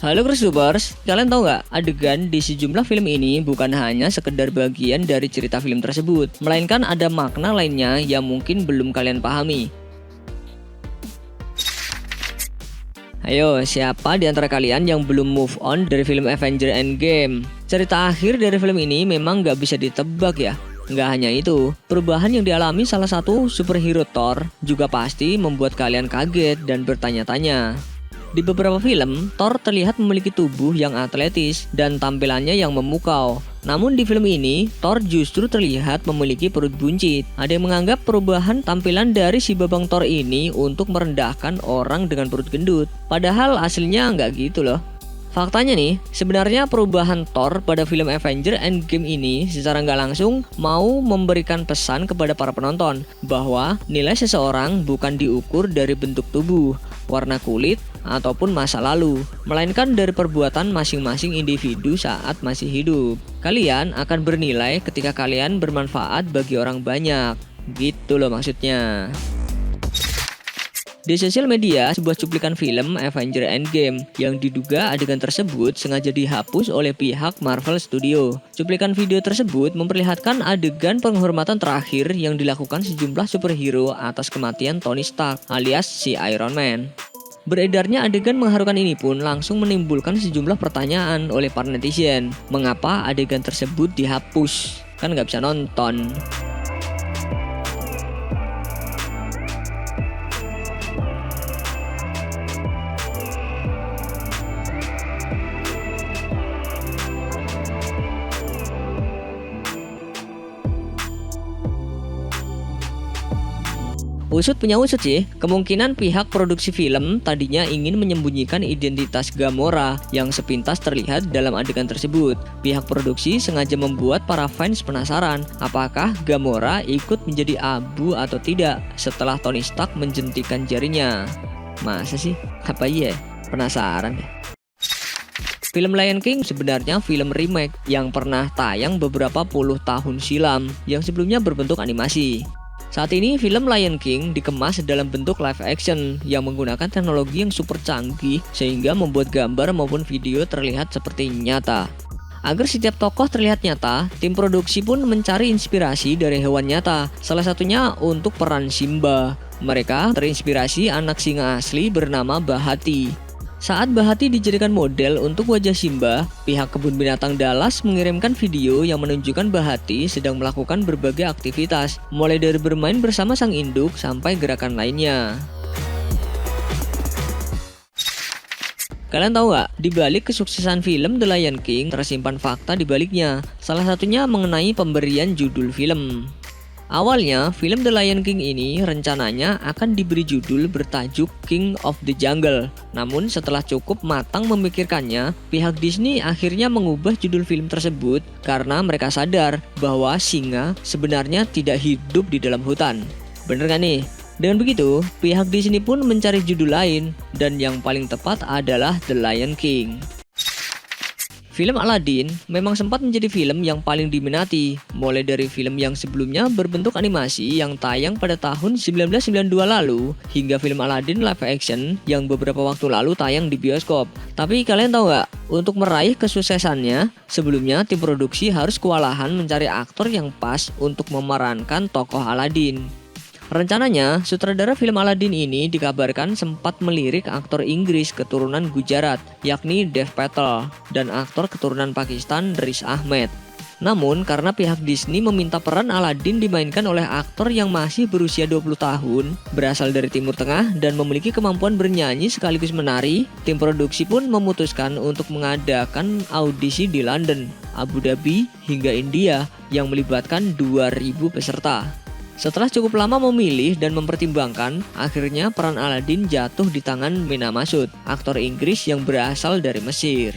Halo Cruisers, kalian tahu nggak adegan di sejumlah film ini bukan hanya sekedar bagian dari cerita film tersebut, melainkan ada makna lainnya yang mungkin belum kalian pahami. Ayo, siapa di antara kalian yang belum move on dari film Avengers Endgame? Cerita akhir dari film ini memang nggak bisa ditebak ya. Nggak hanya itu, perubahan yang dialami salah satu superhero Thor juga pasti membuat kalian kaget dan bertanya-tanya. Di beberapa film, Thor terlihat memiliki tubuh yang atletis dan tampilannya yang memukau. Namun di film ini, Thor justru terlihat memiliki perut buncit. Ada yang menganggap perubahan tampilan dari si babang Thor ini untuk merendahkan orang dengan perut gendut. Padahal aslinya nggak gitu loh. Faktanya nih, sebenarnya perubahan Thor pada film Avengers Endgame ini secara nggak langsung mau memberikan pesan kepada para penonton bahwa nilai seseorang bukan diukur dari bentuk tubuh, warna kulit, ataupun masa lalu, melainkan dari perbuatan masing-masing individu saat masih hidup. Kalian akan bernilai ketika kalian bermanfaat bagi orang banyak. Gitu loh maksudnya. Di sosial media, sebuah cuplikan film Avengers Endgame yang diduga adegan tersebut sengaja dihapus oleh pihak Marvel Studio. Cuplikan video tersebut memperlihatkan adegan penghormatan terakhir yang dilakukan sejumlah superhero atas kematian Tony Stark alias si Iron Man. Beredarnya adegan mengharukan ini pun langsung menimbulkan sejumlah pertanyaan oleh para netizen. Mengapa adegan tersebut dihapus? Kan nggak bisa nonton. Usut punya usut sih, kemungkinan pihak produksi film tadinya ingin menyembunyikan identitas Gamora yang sepintas terlihat dalam adegan tersebut. Pihak produksi sengaja membuat para fans penasaran apakah Gamora ikut menjadi abu atau tidak setelah Tony Stark menjentikan jarinya. Masa sih? Apa iya? Penasaran deh. Film Lion King sebenarnya film remake yang pernah tayang beberapa puluh tahun silam yang sebelumnya berbentuk animasi. Saat ini film Lion King dikemas dalam bentuk live action yang menggunakan teknologi yang super canggih sehingga membuat gambar maupun video terlihat seperti nyata. Agar setiap tokoh terlihat nyata, tim produksi pun mencari inspirasi dari hewan nyata, salah satunya untuk peran Simba. Mereka terinspirasi anak singa asli bernama Bahati. Saat Bahati dijadikan model untuk wajah Simba, pihak kebun binatang Dallas mengirimkan video yang menunjukkan Bahati sedang melakukan berbagai aktivitas, mulai dari bermain bersama sang induk sampai gerakan lainnya. Kalian tahu nggak, di balik kesuksesan film The Lion King tersimpan fakta di baliknya, salah satunya mengenai pemberian judul film. Awalnya, film The Lion King ini rencananya akan diberi judul bertajuk King of the Jungle. Namun setelah cukup matang memikirkannya, pihak Disney akhirnya mengubah judul film tersebut karena mereka sadar bahwa singa sebenarnya tidak hidup di dalam hutan. Bener gak nih? Dengan begitu, pihak Disney pun mencari judul lain dan yang paling tepat adalah The Lion King. Film Aladdin memang sempat menjadi film yang paling diminati, mulai dari film yang sebelumnya berbentuk animasi yang tayang pada tahun 1992 lalu, hingga film Aladdin live action yang beberapa waktu lalu tayang di bioskop. Tapi kalian tahu nggak, untuk meraih kesuksesannya, sebelumnya tim produksi harus kewalahan mencari aktor yang pas untuk memerankan tokoh Aladdin. Rencananya, sutradara film Aladdin ini dikabarkan sempat melirik aktor Inggris keturunan Gujarat, yakni Dev Patel, dan aktor keturunan Pakistan Riz Ahmed. Namun, karena pihak Disney meminta peran Aladdin dimainkan oleh aktor yang masih berusia 20 tahun, berasal dari Timur Tengah, dan memiliki kemampuan bernyanyi sekaligus menari, tim produksi pun memutuskan untuk mengadakan audisi di London, Abu Dhabi, hingga India yang melibatkan 2.000 peserta. Setelah cukup lama memilih dan mempertimbangkan, akhirnya peran Aladdin jatuh di tangan Mena Massoud, aktor Inggris yang berasal dari Mesir.